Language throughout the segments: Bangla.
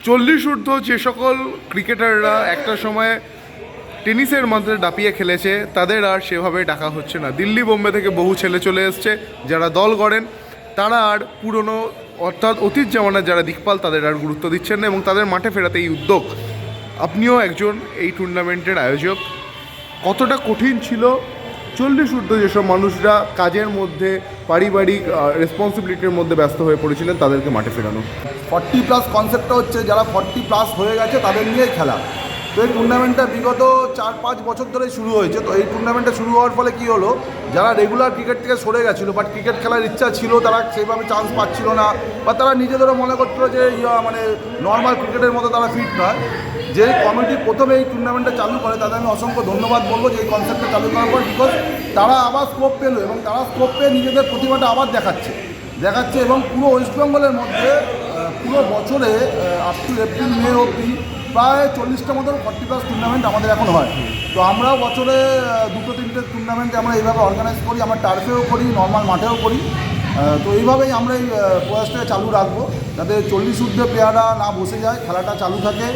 চল্লিশ ঊর্ধ্ব যে সকল ক্রিকেটাররা একটা সময় টেনিসের মধ্যে দাপিয়ে খেলেছে তাদের আর সেভাবে ডাকা হচ্ছে না। দিল্লি বোম্বে থেকে বহু ছেলে চলে এসছে যারা দল গড়েন, তারা আর পুরনো অর্থাৎ অতীত জামানার যারা দিকপাল তাদের আর গুরুত্ব দিচ্ছেন না এবং তাদের মাঠে ফেরাতে এই উদ্যোগ। আপনিও একজন এই টুর্নামেন্টের আয়োজক, কতটা কঠিন ছিল চল্লিশ ঊর্ধ্ব যেসব মানুষরা কাজের মধ্যে পারিবারিক রেসপন্সিবিলিটির মধ্যে ব্যস্ত হয়ে পড়েছিলেন তাদেরকে মাঠে ফেরানো? 40+ কনসেপ্টটা হচ্ছে যারা 40+ হয়ে গেছে তাদের নিয়েই খেলা। তো এই টুর্নামেন্টটা বিগত 4-5 বছর ধরে শুরু হয়েছে। তো এই টুর্নামেন্টটা শুরু হওয়ার ফলে কী হলো, যারা রেগুলার ক্রিকেট থেকে সরে গেছিলো বাট ক্রিকেট খেলার ইচ্ছা ছিল, তারা সেইভাবে চান্স পাচ্ছিল না বা তারা নিজেদেরও মনে করছিলো যে মানে নর্মাল ক্রিকেটের মতো তারা ফিট নয়। যে কমিটি প্রথমে এই টুর্নামেন্টটা চালু করে তাদের আমি অসংখ্য ধন্যবাদ বলবো যে এই কনসেপ্টটা চালু করার পর, বিকজ তারা আবার স্কোপ পেলো এবং তারা স্কোপ পেয়ে নিজেদের প্রতিভাটা আবার দেখাচ্ছে এবং পুরো ওয়েস্ট বেঙ্গলের মধ্যে পুরো বছরে আপ টু এপ্রিল মে অবধি প্রায় 40টার মতো 40+ টুর্নামেন্ট আমাদের এখন হয়। তো আমরা বছরে 2-3টে টুর্নামেন্ট আমরা এইভাবে অর্গানাইজ করি, আমরা টার্ফেও করি, নর্মাল মাঠেও করি। তো এইভাবেই আমরা এই প্রয়াসটাকে চালু রাখবো যাতে 40 ঊর্ধ্বে প্লেয়াররা না বসে যায়, খেলাটা চালু থাকে।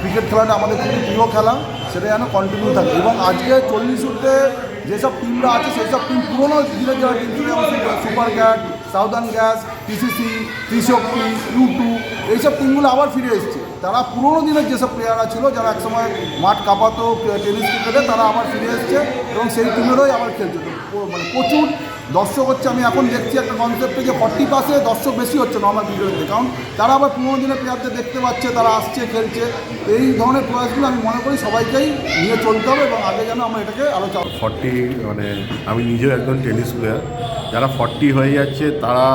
ক্রিকেট খেলাটা আমাদের খুবই প্রিয় খেলা, সেটা যেন কন্টিনিউ থাকে। এবং আজকে 40 ঊর্ধ্বে যেসব টিমরা আছে সেই সব টিম পুরোনো দিনের যারা টিম ছিল, যেমন super cat, southern gas, TCC, Trishakti, U2, এইসব টিমগুলো আবার ফিরে এসছে। তারা পুরোনো দিনের যেসব প্লেয়াররা ছিল যারা একসময় মাঠ কাঁপাতো টেনিস ক্রিকেটে, তারা আবার ফিরে এসছে এবং সেই টিমেরই আবার খেলছে। তো মানে প্রচুর দর্শক হচ্ছে। আমি এখন দেখছি একটা কনসেপ্টে যে 40+-এ দর্শক বেশি হচ্ছে নর্মাল ক্রিকেটের, কারণ তারা আবার পুরোনো দিনের প্লেয়ারদের দেখতে পাচ্ছে, তারা আসছে, খেলছে। এই ধরনের প্রয়াসগুলো আমি মনে করি সবাইকেই নিয়ে চলতে হবে এবং আগে যেন আমরা এটাকে আরও 40 মানে আমি নিজেও একজন টেনিস প্লেয়ার। যারা 40 হয়ে যাচ্ছে তারা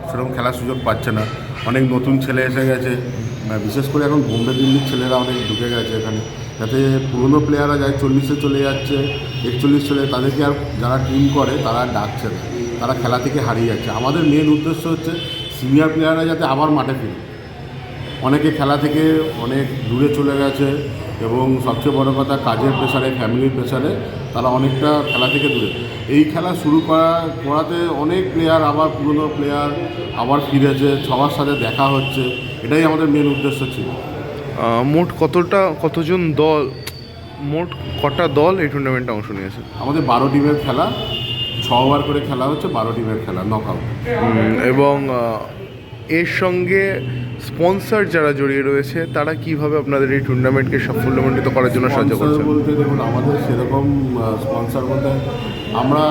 সেরকম খেলার সুযোগ পাচ্ছে না। অনেক নতুন ছেলে এসে গেছে, বিশেষ করে এখন বোম্বে দিল্লির ছেলেরা অনেক ঢুকে গেছে এখানে, যাতে পুরনো প্লেয়াররা যায় 40-এ চলে যাচ্ছে, 41 চলে, তাদেরকে আর যারা টিম করে তারা ডাকছে না, তারা খেলা থেকে হারিয়ে যাচ্ছে। আমাদের মেন উদ্দেশ্য হচ্ছে সিনিয়র প্লেয়াররা যাতে আবার মাঠে ফিরে। অনেকে খেলা থেকে অনেক দূরে চলে গেছে এবং সবচেয়ে বড় কথা কাজের প্রেশারে, ফ্যামিলির প্রেশারে তারা অনেকটা খেলা থেকে দূরে। এই খেলা শুরু করাতে অনেক প্লেয়ার, আবার পুরনো প্লেয়ার আবার ফিরেছে, সবার সাথে দেখা হচ্ছে, এটাই আমাদের মেন উদ্দেশ্য ছিল। মোট কতজন দল, মোট কটা দল এই টুর্নামেন্টে অংশ নিয়েছে? আমাদের 12 টিমের খেলা, 6 ওভার করে খেলা হচ্ছে, 12 টিমের খেলা নকআউট। এবং এর সঙ্গে স্পন্সর যারা জড়িয়ে রয়েছে তারা কিভাবে আপনাদের এই টুর্নামেন্টকে সাফল্যমণ্ডিত করার জন্য সাহায্য করছে? বলতে দেখুন, আমাদের সেরকম স্পন্সর বলতে আমরা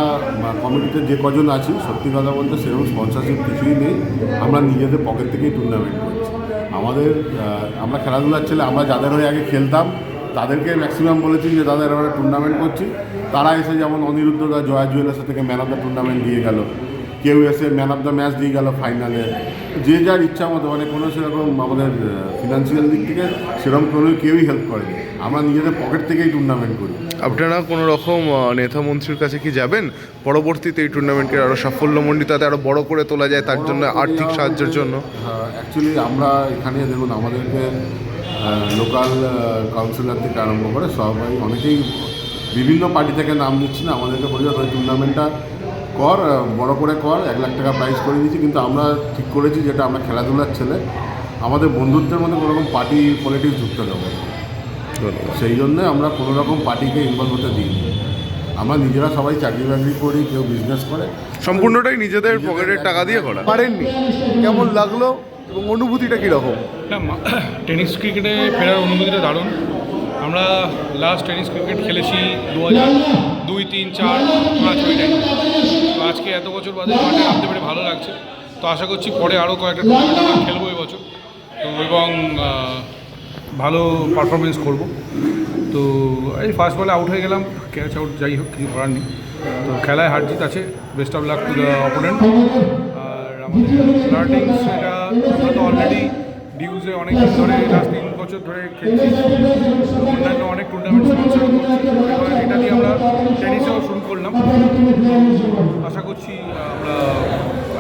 কমিটিতে যে কজন আছি, সত্যি কথা বলতে সেরকম স্পন্সরশিপ কিছুই নেই। আমরা নিজেদের পকেট থেকেই টুর্নামেন্ট করছি। আমরা খেলাধুলার ছেলে, আমরা যাদের হয়ে আগে খেলতাম তাদেরকে ম্যাক্সিমাম বলেছি যে দাদা এরা টুর্নামেন্ট করছি। তারা এসে যেমন অনিরুদ্ধদা জয়া জুয়েলার্সের থেকে ম্যান অফ দ্য টুর্নামেন্ট দিয়ে গেল, কেউ এসে ম্যান অফ দ্য ম্যাচ দিয়ে গেল ফাইনালে, যে যার ইচ্ছা মতো, মানে কোনো সেরকম আমাদের ফিনান্সিয়াল দিক থেকে সেরকম কোনো কেউই হেল্প করেনি। আমরা নিজেদের পকেট থেকেই টুর্নামেন্ট করি। আপনারা কোনো রকম নেতা মন্ত্রীর কাছে কি যাবেন পরবর্তীতে এই টুর্নামেন্টকে আরও সাফল্যমণ্ডিত, আরও বড় করে তোলা যায় তার জন্য আর্থিক সাহায্যের জন্য? হ্যাঁ, অ্যাকচুয়ালি আমরা এখানে দেখুন আমাদেরকে লোকাল কাউন্সিলর থেকে আরম্ভ করে সবাই, অনেকেই বিভিন্ন পার্টি থেকে নাম নিচ্ছি না, আমাদেরকে বলে ওই টুর্নামেন্টটা কর, বড় করে কর, 1 লাখ টাকা প্রাইজ করে দিয়েছি। কিন্তু আমরা ঠিক করেছি যেটা আমরা খেলাধুলার ছেলে, আমাদের বন্ধুত্বের মধ্যে কোনো রকম পার্টি পলিটিক্স যুক্ত দেবো, সেই জন্য আমরা কোনো রকম পার্টিকে ইনভলভ হতে দিই। আমরা নিজেরা সবাই চাকরি বাকরি করি, কেউ বিজনেস করে, সম্পূর্ণটাই নিজেদের পকেটের টাকা দিয়ে করা। পারেননি, কেমন লাগলো এবং অনুভূতিটা কীরকম? না, টেনিস ক্রিকেটে ফেরার অনুভূতিটা দারুণ। আমরা লাস্ট টেনিস ক্রিকেট খেলেছি 2002, 3, 4, 5 ওই টাইম। তো আজকে এত বছর বাদে মাঠে নামতে পেরে ভালো লাগছে। তো আশা করছি পরে আরও কয়েকটা টুর্নামেন্ট আমরা খেলবো এবছর, তো এবং ভালো পারফরমেন্স করব। তো এই ফার্স্ট বলে আউট হয়ে গেলাম, ক্যাচ আউট, যাই হোক কিছু করার নেই। তো খেলায় হার জিত আছে, best of luck to the opponent. আর আমাদের স্টার্টিংস এটা আমরা তো অলরেডি ডিউজে অনেক দিন ধরে, লাস্ট 3 বছর ধরে খেলছি, অন্যান্য অনেক টুর্নামেন্ট স্পন্সর করছি। এবার এটা দিয়ে আমরা টেনিসেও শুরু করলাম। আশা করছি আমরা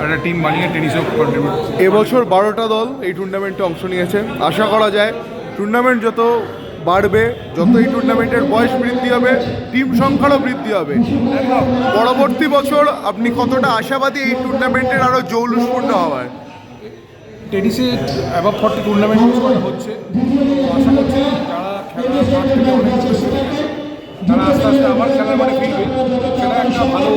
একটা টিম বানিয়ে টেনিসেও এবছর 12টা দল এই টুর্নামেন্টে অংশ নিয়েছে। আশা করা যায় টুর্নামেন্ট যত বাড়বে, যত এই টুর্নামেন্টের বয়স বৃদ্ধি হবে টিম সংখ্যারও বৃদ্ধি হবে। পরবর্তী বছর আপনি কতটা আশাবাদী এই টুর্নামেন্টের আরও জৌলুসপূর্ণ হওয়ার? টেনিসে অ্যাবাভ 40 টুর্নামেন্ট করা হচ্ছে, তো আশা করছি যারা খেলার মাঠ থেকে অনেক দূরে চলে গেছে তারা আস্তে আস্তে আবার খেলার মাঠে ফিরবে, সেটা একটা ভালো।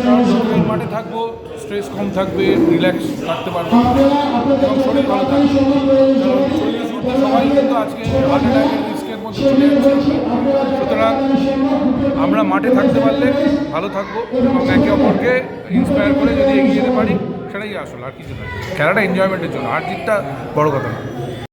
কারণ মাঠে থাকবো, স্ট্রেস কম থাকবে, রিল্যাক্স থাকতে পারবো এবং শরীর ভালো থাকবে। কারণ শরীরে সুস্থ সবাই কিন্তু আজকে হার্ট অ্যাটাকের রিস্কের মধ্যে চলে যাচ্ছে। সুতরাং আমরা মাঠে থাকতে পারলে ভালো থাকবো এবং একে অপরকে ইন্সপায়ার করে যদি এগিয়ে যেতে পারি সেটাই আসল, আর কিছু নয়। খেলাটা এনজয়মেন্টের জন্য, আর জিতটা বড় কথা না।